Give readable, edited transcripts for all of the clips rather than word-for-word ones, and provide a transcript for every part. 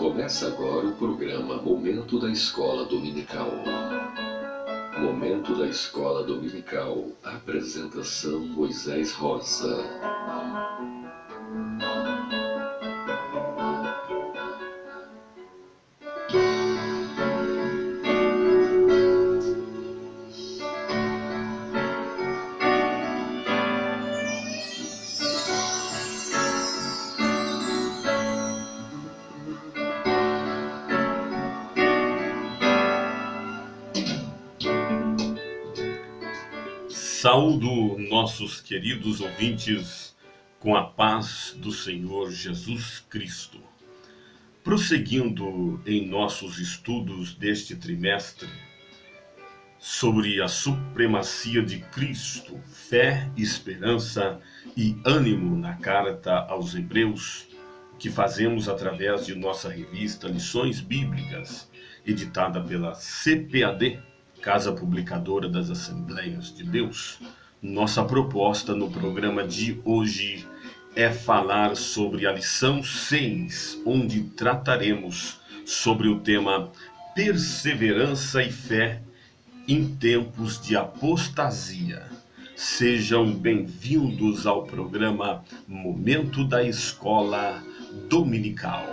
Começa agora o programa Momento da Escola Dominical. Momento da Escola Dominical. Apresentação Moisés Rosa. Saúdo nossos queridos ouvintes com a paz do Senhor Jesus Cristo. Prosseguindo em nossos estudos deste trimestre sobre a supremacia de Cristo, fé, esperança e ânimo na carta aos Hebreus, que fazemos através de nossa revista Lições Bíblicas, editada pela CPAD, Casa Publicadora das Assembleias de Deus. Nossa proposta no programa de hoje é falar sobre a lição 6, onde trataremos sobre o tema perseverança e fé em tempos de apostasia. Sejam bem-vindos ao programa Momento da Escola Dominical.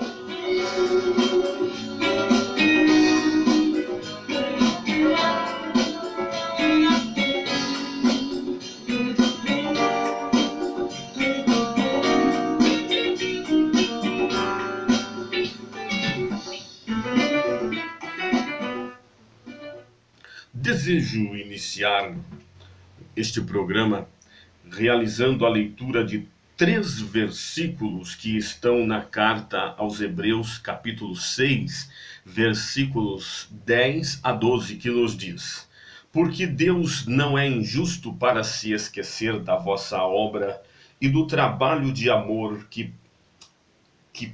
Desejo iniciar este programa realizando a leitura de 3 versículos que estão na carta aos Hebreus, capítulo 6, versículos 10 a 12, que nos diz: Porque Deus não é injusto para se esquecer da vossa obra e do trabalho de amor que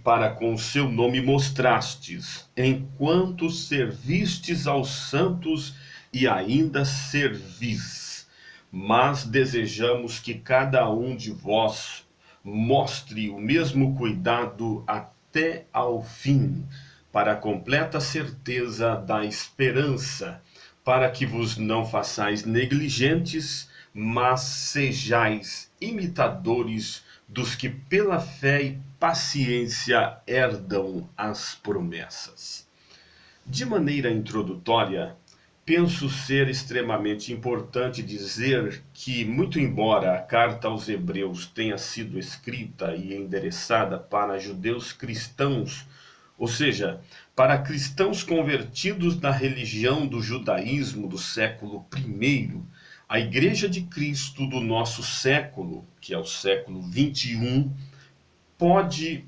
para com o seu nome mostrastes, enquanto servistes aos santos e ainda servis. Mas desejamos que cada um de vós mostre o mesmo cuidado até ao fim, para a completa certeza da esperança, para que vos não façais negligentes, mas sejais imitadores dos que pela fé e paciência herdam as promessas. De maneira introdutória, penso ser extremamente importante dizer que, muito embora a carta aos Hebreus tenha sido escrita e endereçada para judeus cristãos, ou seja, para cristãos convertidos na religião do judaísmo do século I, a Igreja de Cristo do nosso século, que é o século XXI, pode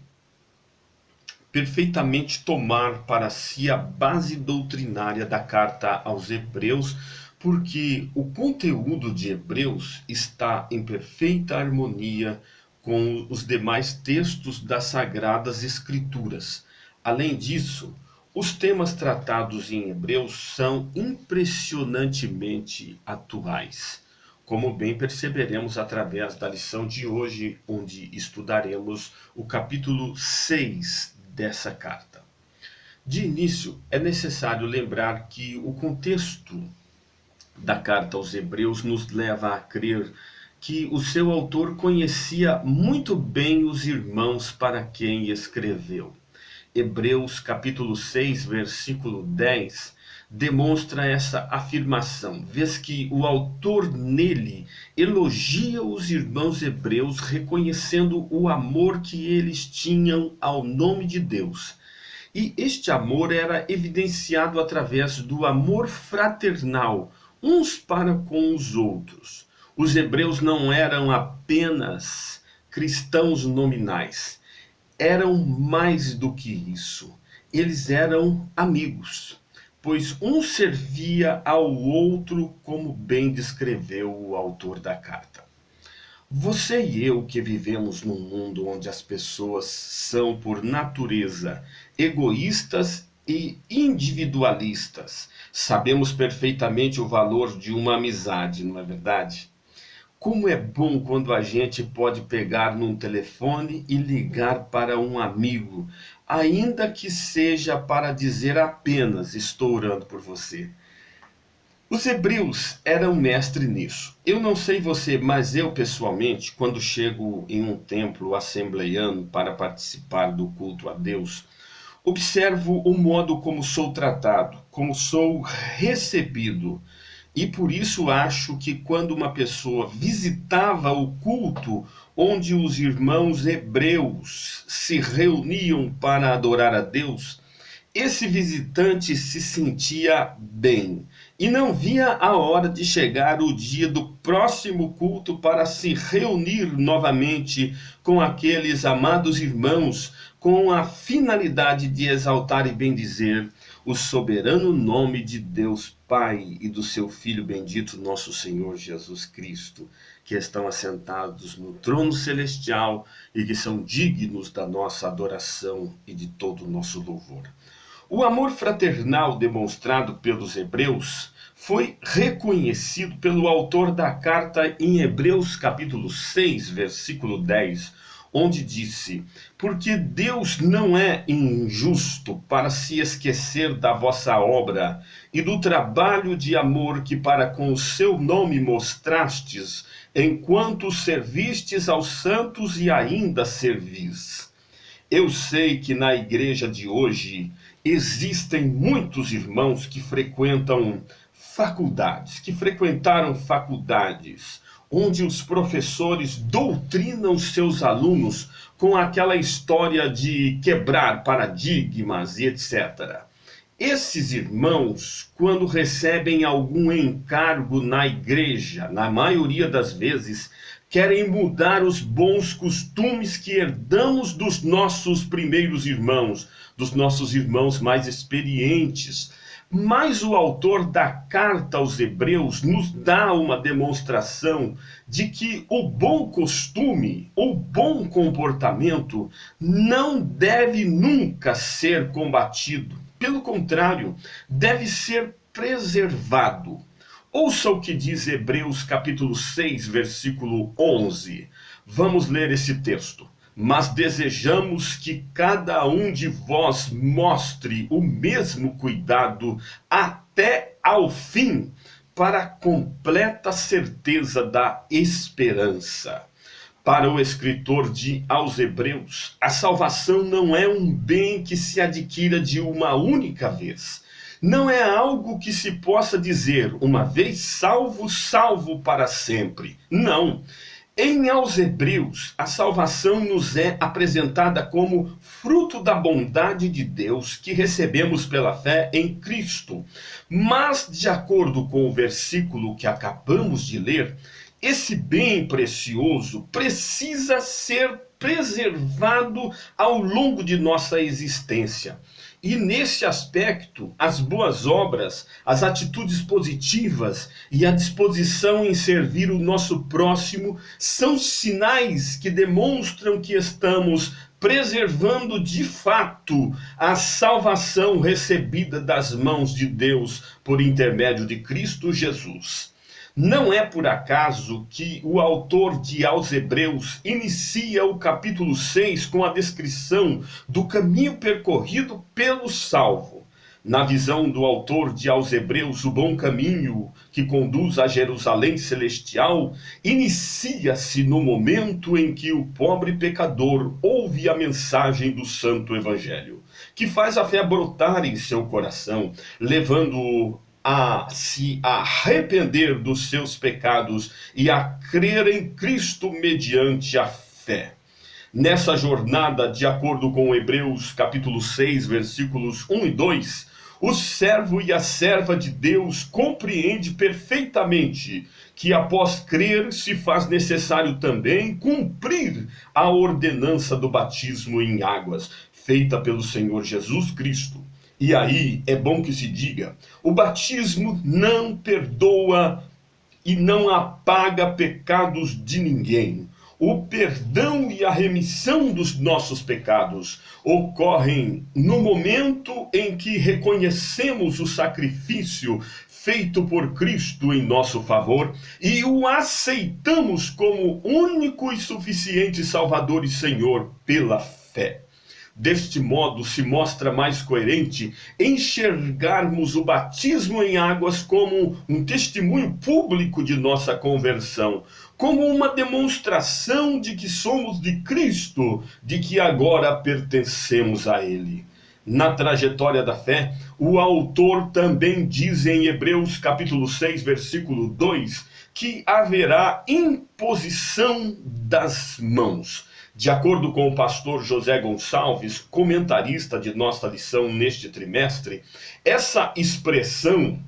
perfeitamente tomar para si a base doutrinária da carta aos Hebreus, porque o conteúdo de Hebreus está em perfeita harmonia com os demais textos das Sagradas Escrituras. Além disso, os temas tratados em Hebreus são impressionantemente atuais, como bem perceberemos através da lição de hoje, onde estudaremos o capítulo 6 dessa carta. De início, é necessário lembrar que o contexto da carta aos Hebreus nos leva a crer que o seu autor conhecia muito bem os irmãos para quem escreveu. Hebreus capítulo 6, versículo 10, demonstra essa afirmação, vez que o autor nele elogia os irmãos hebreus, reconhecendo o amor que eles tinham ao nome de Deus. E este amor era evidenciado através do amor fraternal, uns para com os outros. Os hebreus não eram apenas cristãos nominais, eram mais do que isso. Eles eram amigos, pois um servia ao outro, como bem descreveu o autor da carta. Você e eu que vivemos num mundo onde as pessoas são, por natureza, egoístas e individualistas, sabemos perfeitamente o valor de uma amizade, não é verdade? Como é bom quando a gente pode pegar num telefone e ligar para um amigo, ainda que seja para dizer apenas estou orando por você. Os hebreus eram mestre nisso. Eu não sei você, mas eu pessoalmente, quando chego em um templo assembleiano para participar do culto a Deus, observo o modo como sou tratado, como sou recebido. E por isso acho que quando uma pessoa visitava o culto onde os irmãos hebreus se reuniam para adorar a Deus, esse visitante se sentia bem e não via a hora de chegar o dia do próximo culto para se reunir novamente com aqueles amados irmãos, com a finalidade de exaltar e bendizer o soberano nome de Deus Pai e do seu Filho bendito, nosso Senhor Jesus Cristo, que estão assentados no trono celestial e que são dignos da nossa adoração e de todo o nosso louvor. O amor fraternal demonstrado pelos hebreus foi reconhecido pelo autor da carta em Hebreus capítulo 6, versículo 10, onde disse: porque Deus não é injusto para se esquecer da vossa obra e do trabalho de amor que para com o seu nome mostrastes, enquanto servistes aos santos e ainda servis. Eu sei que na igreja de hoje existem muitos irmãos que frequentam faculdades, que frequentaram faculdades, onde os professores doutrinam seus alunos com aquela história de quebrar paradigmas e etc. Esses irmãos, quando recebem algum encargo na igreja, na maioria das vezes, querem mudar os bons costumes que herdamos dos nossos primeiros irmãos, dos nossos irmãos mais experientes. Mas o autor da carta aos Hebreus nos dá uma demonstração de que o bom costume, o bom comportamento, não deve nunca ser combatido. Pelo contrário, deve ser preservado. Ouça o que diz Hebreus capítulo 6, versículo 11. Vamos ler esse texto. Mas desejamos que cada um de vós mostre o mesmo cuidado até ao fim, para a completa certeza da esperança. Para o escritor aos Hebreus, a salvação não é um bem que se adquira de uma única vez. Não é algo que se possa dizer, uma vez salvo, salvo para sempre. Não. Aos Hebreus, a salvação nos é apresentada como fruto da bondade de Deus que recebemos pela fé em Cristo. Mas, de acordo com o versículo que acabamos de ler, esse bem precioso precisa ser preservado ao longo de nossa existência. E nesse aspecto, as boas obras, as atitudes positivas e a disposição em servir o nosso próximo são sinais que demonstram que estamos preservando de fato a salvação recebida das mãos de Deus por intermédio de Cristo Jesus. Não é por acaso que o autor aos Hebreus inicia o capítulo 6 com a descrição do caminho percorrido pelo salvo. Na visão do autor aos Hebreus, o bom caminho que conduz a Jerusalém celestial inicia-se no momento em que o pobre pecador ouve a mensagem do Santo Evangelho, que faz a fé brotar em seu coração, levando-o a se arrepender dos seus pecados e a crer em Cristo mediante a fé. Nessa jornada, de acordo com Hebreus capítulo 6, versículos 1 e 2, o servo e a serva de Deus compreende perfeitamente que após crer se faz necessário também cumprir a ordenança do batismo em águas, feita pelo Senhor Jesus Cristo. E aí é bom que se diga, o batismo não perdoa e não apaga pecados de ninguém. O perdão e a remissão dos nossos pecados ocorrem no momento em que reconhecemos o sacrifício feito por Cristo em nosso favor e o aceitamos como único e suficiente Salvador e Senhor pela fé. Deste modo, se mostra mais coerente enxergarmos o batismo em águas como um testemunho público de nossa conversão, como uma demonstração de que somos de Cristo, de que agora pertencemos a Ele. Na trajetória da fé, o autor também diz em Hebreus capítulo 6, versículo 2, que haverá imposição das mãos. De acordo com o pastor José Gonçalves, comentarista de nossa lição neste trimestre, essa expressão,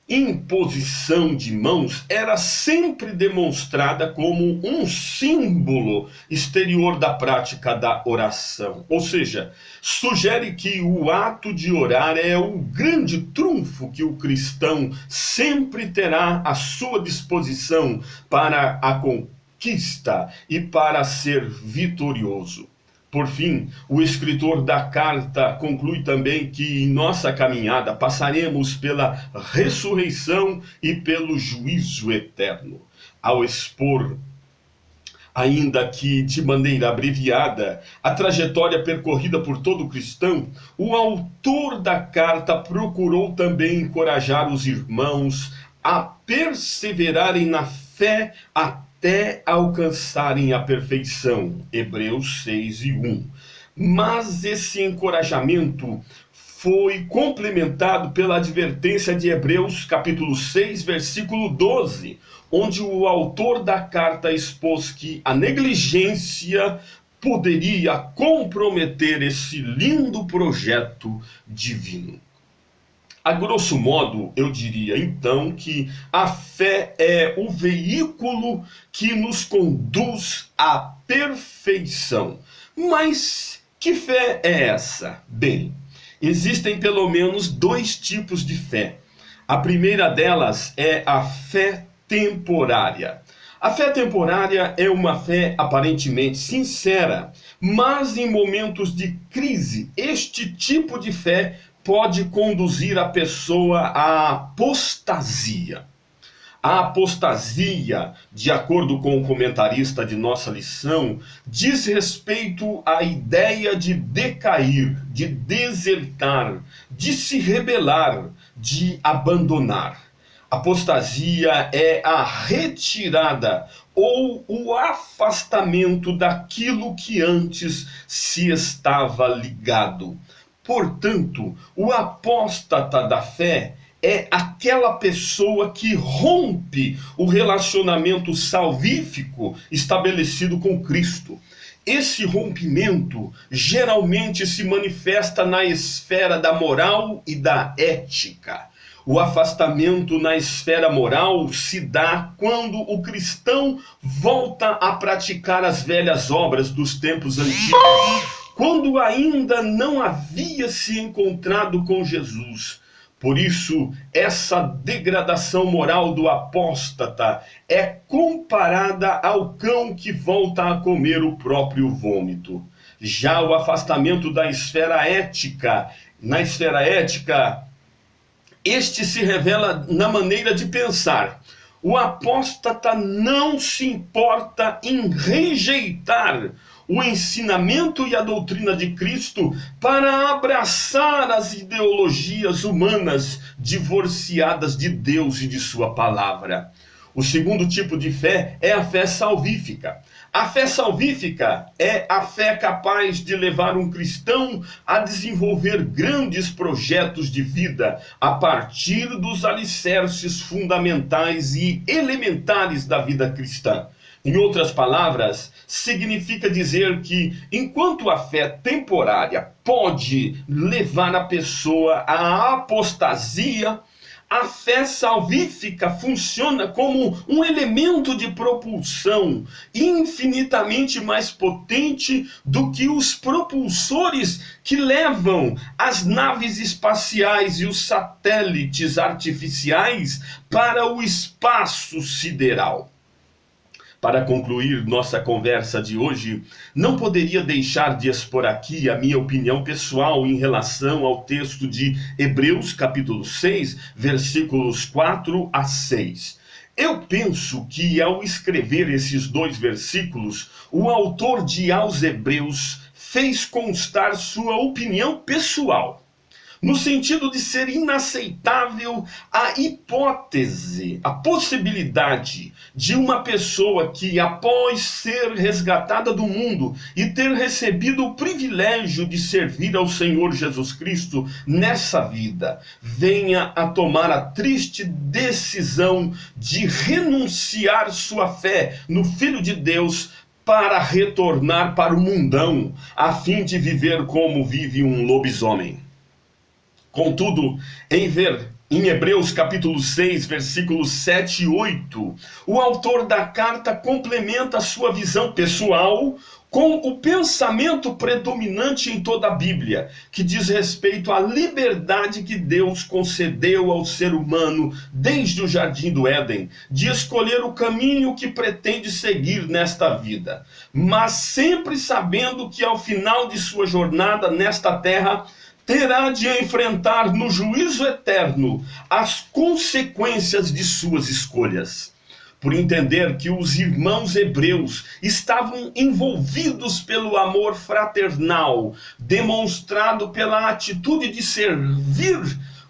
imposição de mãos, era sempre demonstrada como um símbolo exterior da prática da oração. Ou seja, sugere que o ato de orar é o grande trunfo que o cristão sempre terá à sua disposição para a conquista e para ser vitorioso. Por fim, o escritor da carta conclui também que em nossa caminhada passaremos pela ressurreição e pelo juízo eterno. Ao expor, ainda que de maneira abreviada, a trajetória percorrida por todo cristão, o autor da carta procurou também encorajar os irmãos a perseverarem na fé até alcançarem a perfeição. Hebreus 6:1. Mas esse encorajamento foi complementado pela advertência de Hebreus capítulo 6, versículo 12, onde o autor da carta expôs que a negligência poderia comprometer esse lindo projeto divino. A grosso modo, eu diria então que a fé é o veículo que nos conduz à perfeição. Mas que fé é essa? Bem, existem pelo menos dois tipos de fé. A primeira delas é a fé temporária. A fé temporária é uma fé aparentemente sincera, mas em momentos de crise, este tipo de fé pode conduzir a pessoa à apostasia. A apostasia, de acordo com o comentarista de nossa lição, diz respeito à ideia de decair, de desertar, de se rebelar, de abandonar. Apostasia é a retirada ou o afastamento daquilo que antes se estava ligado. Portanto, o apóstata da fé é aquela pessoa que rompe o relacionamento salvífico estabelecido com Cristo. Esse rompimento geralmente se manifesta na esfera da moral e da ética. O afastamento na esfera moral se dá quando o cristão volta a praticar as velhas obras dos tempos antigos, quando ainda não havia se encontrado com Jesus. Por isso, essa degradação moral do apóstata é comparada ao cão que volta a comer o próprio vômito. Já o afastamento da esfera ética, na esfera ética, este se revela na maneira de pensar. O apóstata não se importa em rejeitar o ensinamento e a doutrina de Cristo para abraçar as ideologias humanas divorciadas de Deus e de sua palavra. O segundo tipo de fé é a fé salvífica. A fé salvífica é a fé capaz de levar um cristão a desenvolver grandes projetos de vida a partir dos alicerces fundamentais e elementares da vida cristã. Em outras palavras, significa dizer que, enquanto a fé temporária pode levar a pessoa à apostasia, a fé salvífica funciona como um elemento de propulsão infinitamente mais potente do que os propulsores que levam as naves espaciais e os satélites artificiais para o espaço sideral. Para concluir nossa conversa de hoje, não poderia deixar de expor aqui a minha opinião pessoal em relação ao texto de Hebreus capítulo 6, versículos 4 a 6. Eu penso que ao escrever esses dois versículos, o autor de Aos Hebreus fez constar sua opinião pessoal, no sentido de ser inaceitável a hipótese, a possibilidade de uma pessoa que, após ser resgatada do mundo e ter recebido o privilégio de servir ao Senhor Jesus Cristo nessa vida, venha a tomar a triste decisão de renunciar sua fé no Filho de Deus para retornar para o mundão, a fim de viver como vive um lobisomem. Contudo, em Hebreus capítulo 6, versículos 7 e 8, o autor da carta complementa a sua visão pessoal com o pensamento predominante em toda a Bíblia, que diz respeito à liberdade que Deus concedeu ao ser humano desde o Jardim do Éden, de escolher o caminho que pretende seguir nesta vida, mas sempre sabendo que ao final de sua jornada nesta terra, terá de enfrentar no juízo eterno as consequências de suas escolhas. Por entender que os irmãos hebreus estavam envolvidos pelo amor fraternal, demonstrado pela atitude de servir,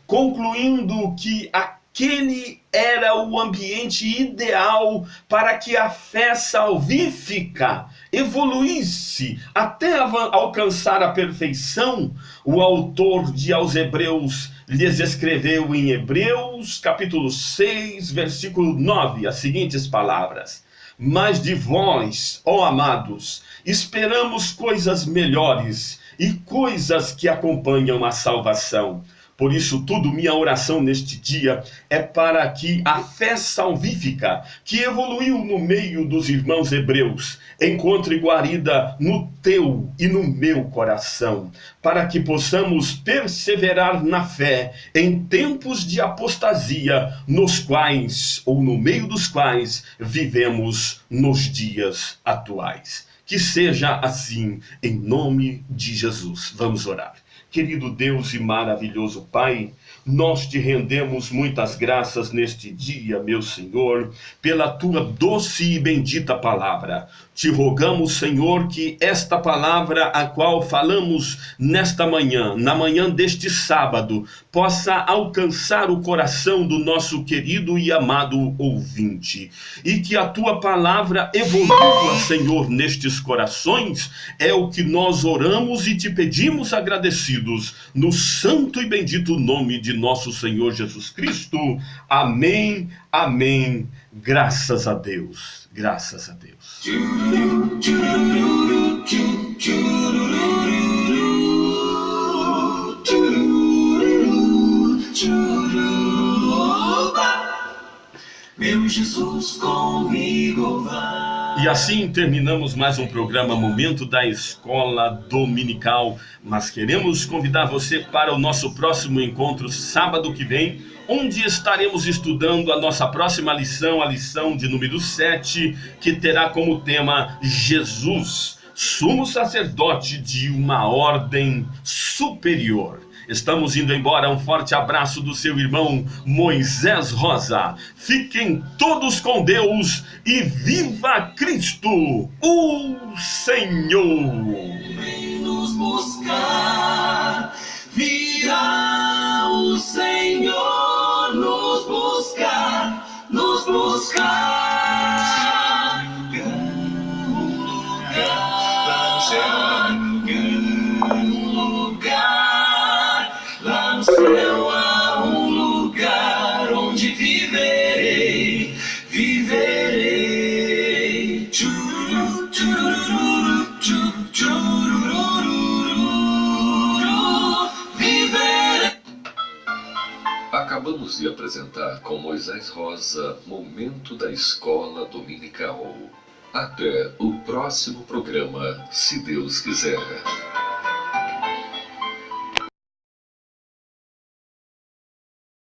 concluindo que aquele era o ambiente ideal para que a fé salvífica evoluísse até alcançar a perfeição, o autor de Aos Hebreus lhes escreveu em Hebreus capítulo 6, versículo 9, as seguintes palavras: mas de vós, ó amados, esperamos coisas melhores e coisas que acompanham a salvação. Por isso tudo, minha oração neste dia é para que a fé salvífica, que evoluiu no meio dos irmãos hebreus, encontre guarida no teu e no meu coração, para que possamos perseverar na fé em tempos de apostasia, nos quais, ou no meio dos quais, vivemos nos dias atuais. Que seja assim, em nome de Jesus. Vamos orar. Querido Deus e maravilhoso Pai, nós te rendemos muitas graças neste dia, meu Senhor, pela tua doce e bendita palavra. Te rogamos, Senhor, que esta palavra a qual falamos nesta manhã, na manhã deste sábado, possa alcançar o coração do nosso querido e amado ouvinte. E que a tua palavra evolua, Senhor, nestes corações, é o que nós oramos e te pedimos agradecidos, no santo e bendito nome de nosso Senhor Jesus Cristo. Amém, amém. Graças a Deus, graças a Deus. Meu Jesus comigo vai. E assim terminamos mais um programa Momento da Escola Dominical. Mas queremos convidar você para o nosso próximo encontro sábado que vem, onde estaremos estudando a nossa próxima lição, a lição de número 7, que terá como tema Jesus, sumo sacerdote de uma ordem superior. Estamos indo embora. Um forte abraço do seu irmão Moisés Rosa. Fiquem todos com Deus e viva Cristo, o Senhor. Vem nos buscar, virá o Senhor nos buscar, nos buscar. Um lugar lá no céu, um lugar lá no céu, há um lugar onde viverei, viverei. Chururu, chururu, chururu, viverei. Acabamos de apresentar com Moisés Rosa Momento da Escola Dominical. Até o próximo programa, se Deus quiser.